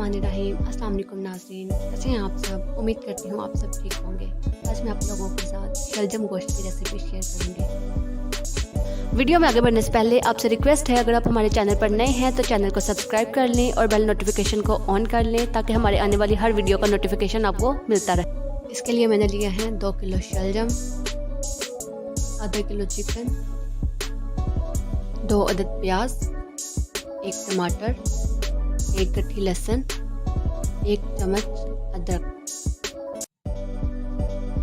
बिस्मिल्लाहिर्रहमानिर्रहीम। अस्सलाम वालेकुम नाज़रीन, कैसे हैं आप सब। उम्मीद करती हूँ आप सब ठीक होंगे। आज मैं आप लोगों के साथ शलजम गोश्त की रेसिपी शेयर करूँगी। वीडियो में आगे बढ़ने से पहले आपसे रिक्वेस्ट है, अगर आप हमारे चैनल पर नए हैं तो चैनल को सब्सक्राइब कर लें और बेल नोटिफिकेशन को ऑन कर लें ताकि हमारे आने वाली हर वीडियो का नोटिफिकेशन आपको मिलता रहे। इसके लिए मैंने लिया है 2 किलो शलजम, आधा किलो चिकन, 2 अदद प्याज, 1 टमाटर, 1 गट्ठी लहसुन, 1 चम्मच अदरक,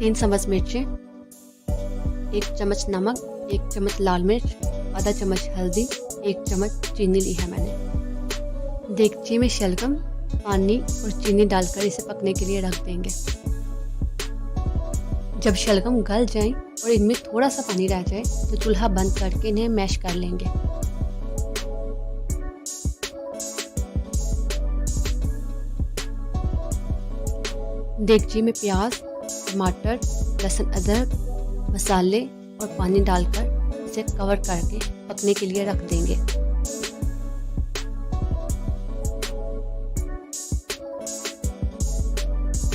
3 चम्मच मिर्चें, 1 चम्मच नमक, 1 चम्मच लाल मिर्च, आधा चम्मच हल्दी, 1 चम्मच चीनी ली है मैंने। देगची में शलगम, पानी और चीनी डालकर इसे पकने के लिए रख देंगे। जब शलगम गल जाएं और इनमें थोड़ा सा पानी रह जाए तो चूल्हा बंद करके इन्हें मैश कर लेंगे। देगची में प्याज, टमाटर, लहसुन, अदरक, मसाले और पानी डालकर इसे कवर करके पकने के लिए रख देंगे।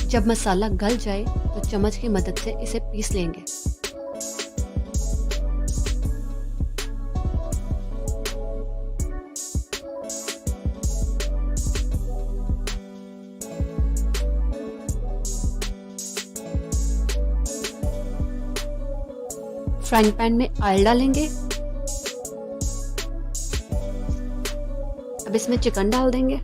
जब मसाला गल जाए तो चम्मच की मदद से इसे पीस लेंगे। फ्राइंग पैन में ऑयल डालेंगे। अब इसमें चिकन डाल देंगे।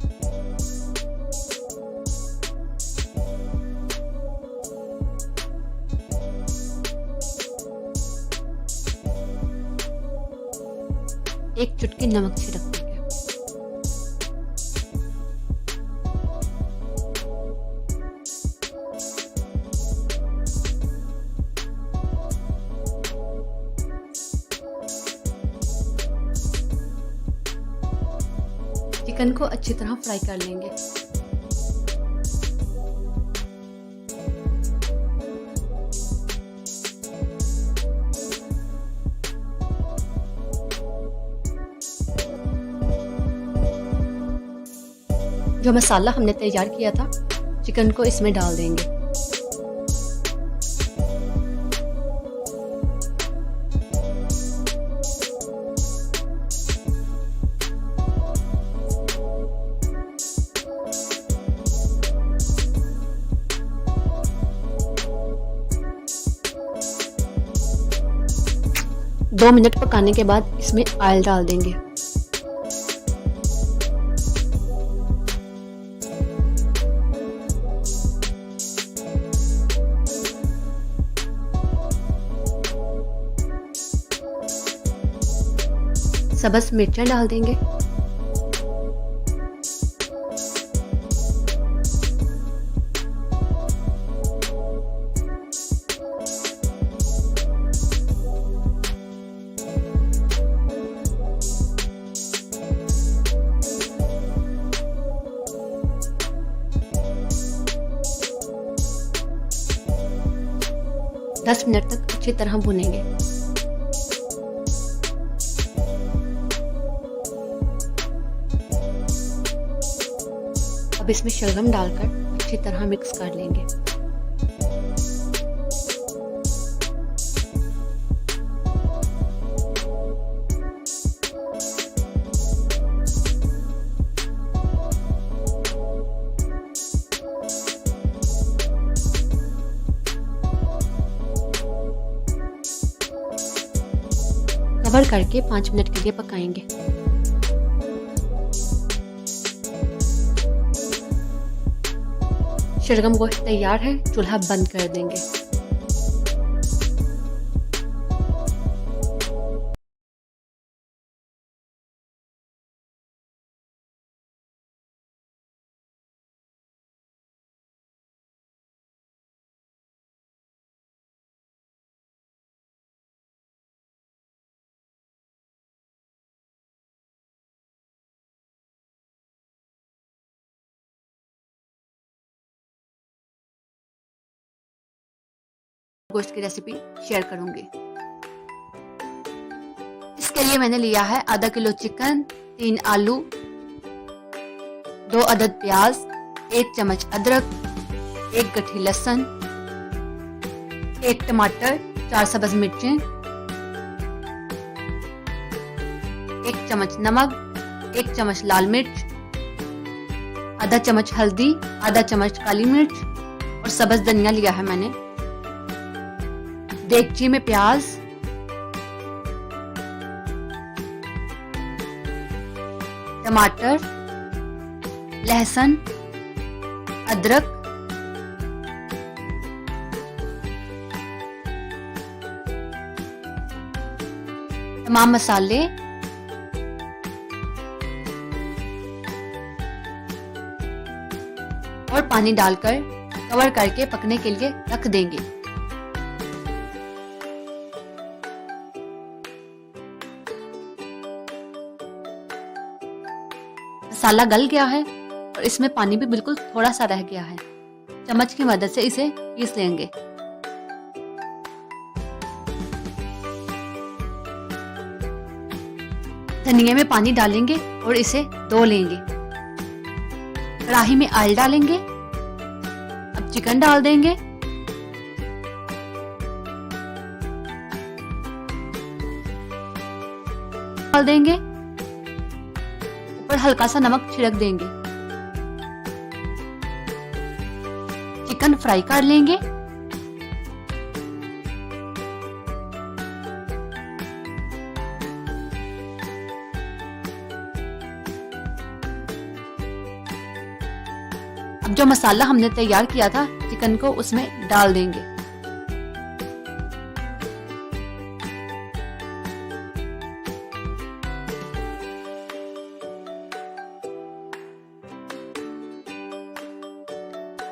एक चुटकी नमक छिड़क देंगे। चिकन को अच्छी तरह फ्राई कर लेंगे। जो मसाला हमने तैयार किया था, चिकन को इसमें डाल देंगे। दो मिनट पकाने के बाद इसमें ऑयल डाल देंगे। सब्ज़ मिर्चें डाल देंगे। दस मिनट तक अच्छी तरह भुनेंगे। अब इसमें शलगम डालकर अच्छी तरह मिक्स कर लेंगे। कवर करके 5 मिनट के लिए पकाएंगे। शलगम गोश्त तैयार है, चूल्हा बंद कर देंगे। गोश्त की रेसिपी शेयर करूंगी। इसके लिए मैंने लिया है आधा किलो चिकन, 3 आलू, 2 अदद प्याज, 1 चम्मच अदरक, 1 गठी लहसुन, 1 टमाटर, 4 सब्ज मिर्चें, 1 चम्मच नमक, 1 चम्मच लाल मिर्च, आधा चम्मच हल्दी, आधा चम्मच काली मिर्च और सब्ज धनिया लिया है मैंने। देगची में प्याज, टमाटर, लहसुन, अदरक, तमाम मसाले और पानी डालकर कवर करके पकने के लिए रख देंगे। मसाला गल गया है और इसमें पानी भी बिल्कुल थोड़ा सा रह गया है। चम्मच की मदद से इसे पीस लेंगे। धनिया में पानी डालेंगे और इसे धो लेंगे। कढ़ाई में ऑयल डालेंगे। अब चिकन डाल देंगे। डाल देंगे। ऊपर हल्का सा नमक छिड़क देंगे। चिकन फ्राई कर लेंगे। अब जो मसाला हमने तैयार किया था चिकन को उसमें डाल देंगे।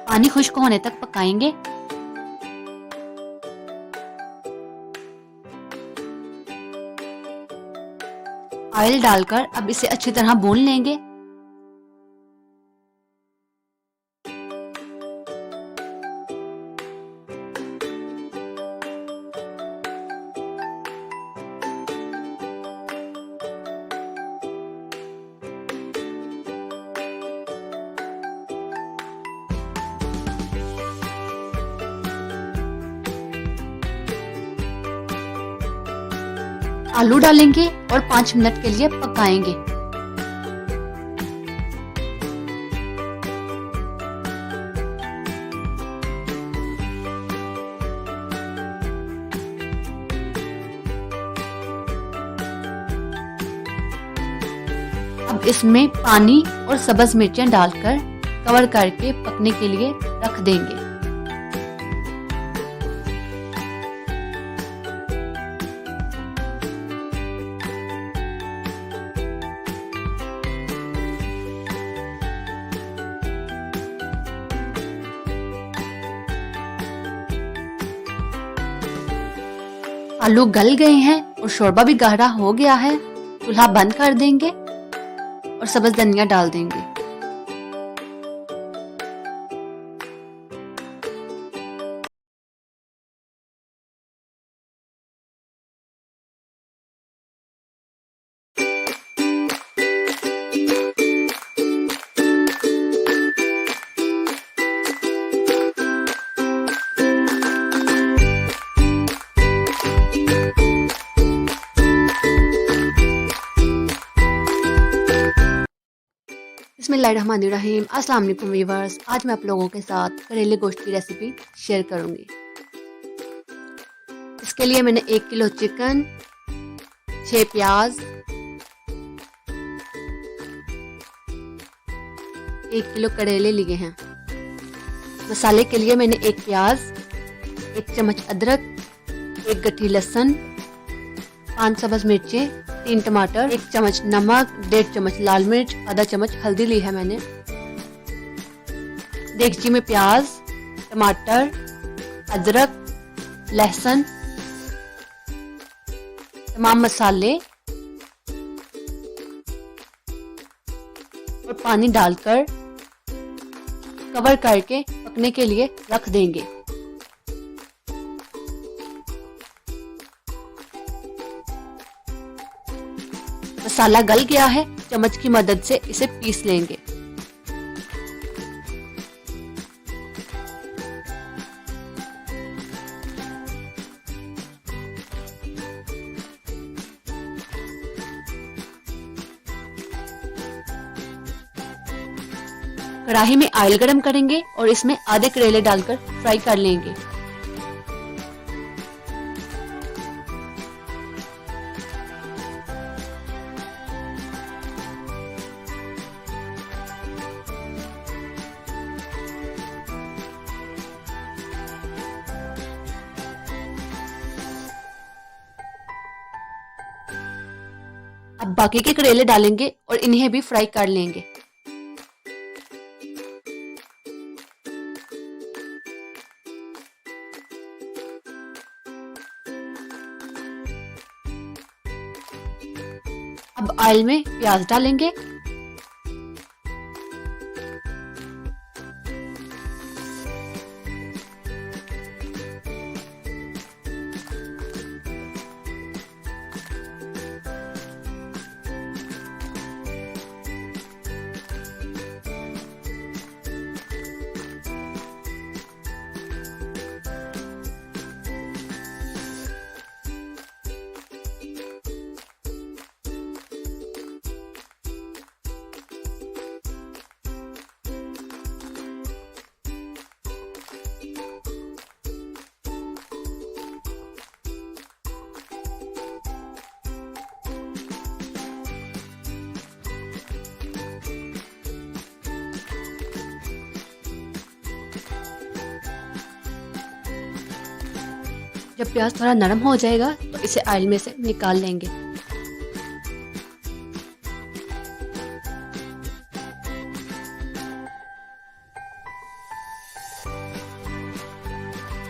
पानी खुश्क होने तक पकाएंगे। ऑयल डालकर अब इसे अच्छी तरह भून लेंगे। आलू डालेंगे और 5 मिनट के लिए पकाएंगे। अब इसमें पानी और सब्ज मिर्चें डालकर कवर करके पकने के लिए रख देंगे। आलू गल गए हैं और शोरबा भी गाढ़ा हो गया है। चूल्हा बंद कर देंगे और सब्ज धनिया डाल देंगे। बिस्मिल्लाहिर्रहमानिर्रहीम। अस्सलाम वालेकुम व्यूअर्स। आज मैं आप लोगों के साथ करेले गोश्त की रेसिपी शेयर करूंगी। इसके लिए मैंने 1 किलो चिकन, 6 प्याज, 1 किलो करेले लिए हैं। मसाले के लिए मैंने 1 प्याज, 1 चम्मच अदरक, 1 गठी लहसुन, 5 सब्ज मिर्चें, 3 टमाटर, 1 चम्मच नमक, 1.5 चम्मच लाल मिर्च, आधा चम्मच हल्दी ली है मैंने। देगची में प्याज, टमाटर, अदरक, लहसुन, तमाम मसाले और पानी डालकर कवर करके पकने के लिए रख देंगे। मसाला गल गया है। चम्मच की मदद से इसे पीस लेंगे। कढ़ाई में ऑयल गरम करेंगे और इसमें आधे करेले डालकर फ्राई कर लेंगे। अब बाकी के करेले डालेंगे और इन्हें भी फ्राई कर लेंगे। अब ऑयल में प्याज डालेंगे। जब प्याज थोड़ा नरम हो जाएगा तो इसे ऑयल में से निकाल लेंगे।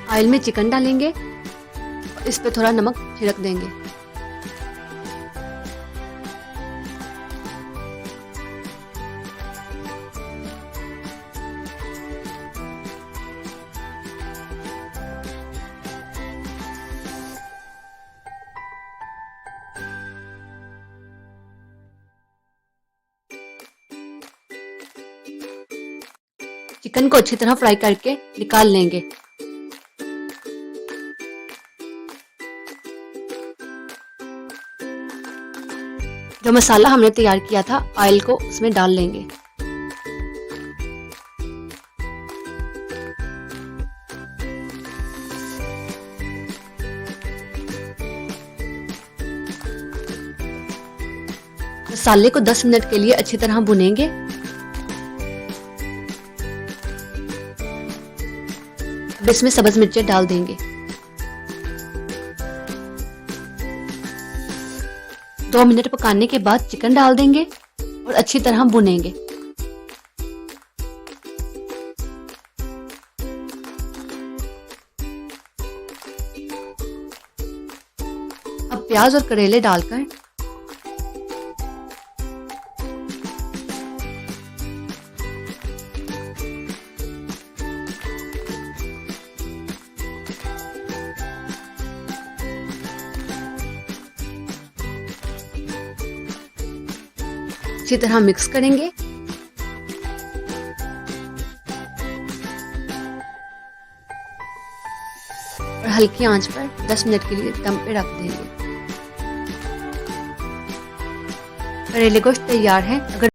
ऑयल में चिकन डालेंगे और इस पे थोड़ा नमक छिड़क देंगे। चिकन को अच्छी तरह फ्राई करके निकाल लेंगे। जो मसाला हमने तैयार किया था ऑयल को उसमें डाल लेंगे। मसाले को 10 मिनट के लिए अच्छी तरह भुनेंगे। अब इसमें सब्ज मिर्चें डाल देंगे। 2 मिनट पकाने के बाद चिकन डाल देंगे और अच्छी तरह भुनेंगे। अब प्याज और करेले डालकर अच्छी तरह मिक्स करेंगे। और हल्की आंच पर 10 मिनट के लिए दम पे रख देंगे। करेले गोश्त तैयार है। अगर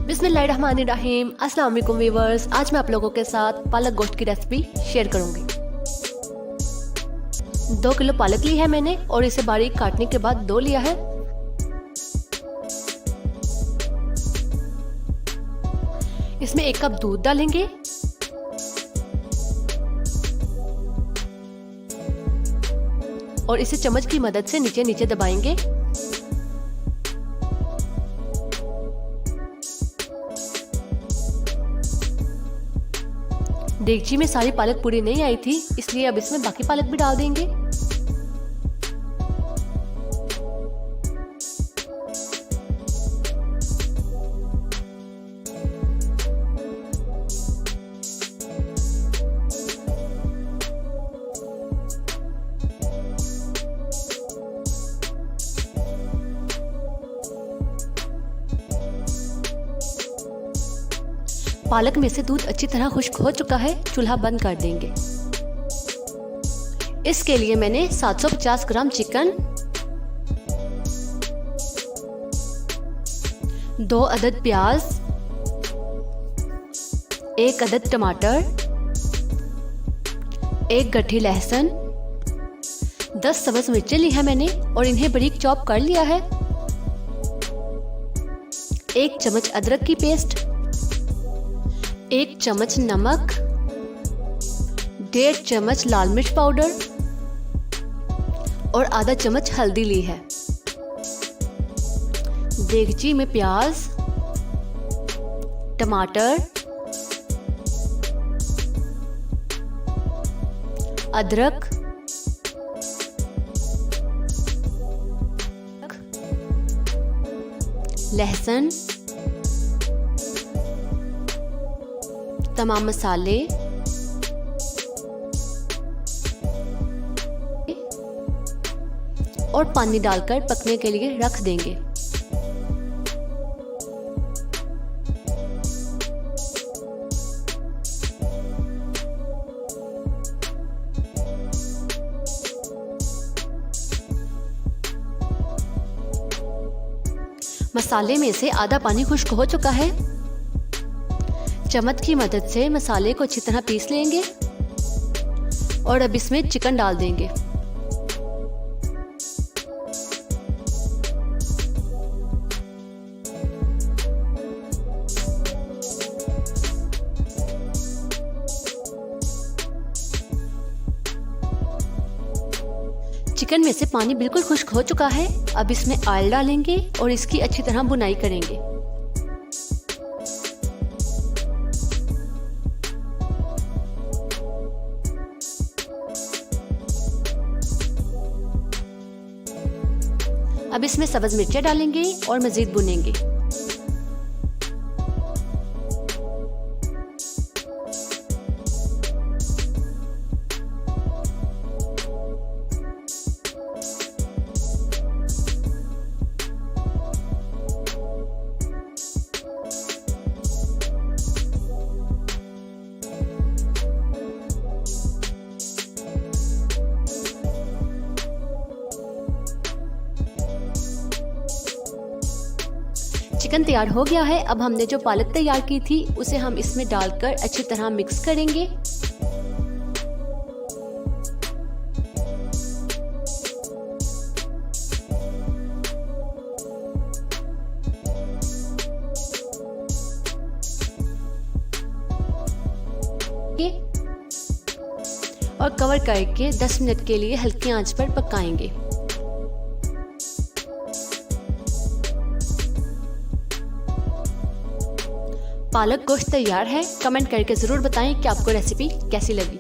बिस्मिल्लाहिर्रहमानिर्रहीम। अस्सलाम वालेकुम व्यूअर्स। आज मैं आप लोगों के साथ पालक गोश्त की रेसिपी शेयर करूंगी। 2 किलो पालक ली है मैंने और इसे बारीक काटने के बाद धो लिया है। इसमें 1 कप दूध डालेंगे। और इसे चम्मच की मदद से नीचे नीचे दबाएंगे। देगची में सारी पालक पूरी नहीं आई थी, इसलिए अब इसमें बाकी पालक भी डाल देंगे। पालक में से दूध अच्छी तरह खुश्क हो चुका है, चूल्हा बंद कर देंगे। इसके लिए मैंने 750 ग्राम चिकन, 2 अदद प्याज, 1 अदद टमाटर, 1 गट्ठी लहसुन, 10 सब्ज मिर्चें ली है मैंने और इन्हें बारीक चॉप कर लिया है। 1 चम्मच अदरक की पेस्ट, 1 चम्मच नमक, 1.5 चम्मच लाल मिर्च पाउडर और आधा चम्मच हल्दी ली है। देगची में प्याज, टमाटर, अदरक, लहसुन, तमाम मसाले और पानी डालकर पकने के लिए रख देंगे। मसाले में से आधा पानी खुश्क हो चुका है। चम्मच की मदद से मसाले को अच्छी तरह पीस लेंगे और अब इसमें चिकन डाल देंगे। चिकन में से पानी बिल्कुल खुश्क हो चुका है। अब इसमें ऑयल डालेंगे और इसकी अच्छी तरह भुनाई करेंगे। अब इसमें सब्ज मिर्चें डालेंगे और मजीद भुनेंगे। चिकन तैयार हो गया है। अब हमने जो पालक तैयार की थी उसे हम इसमें डालकर अच्छी तरह मिक्स करेंगे। और कवर करके 10 मिनट के लिए हल्की आंच पर पकाएंगे। पालक गोश्त तैयार है। कमेंट करके ज़रूर बताएं कि आपको रेसिपी कैसी लगी।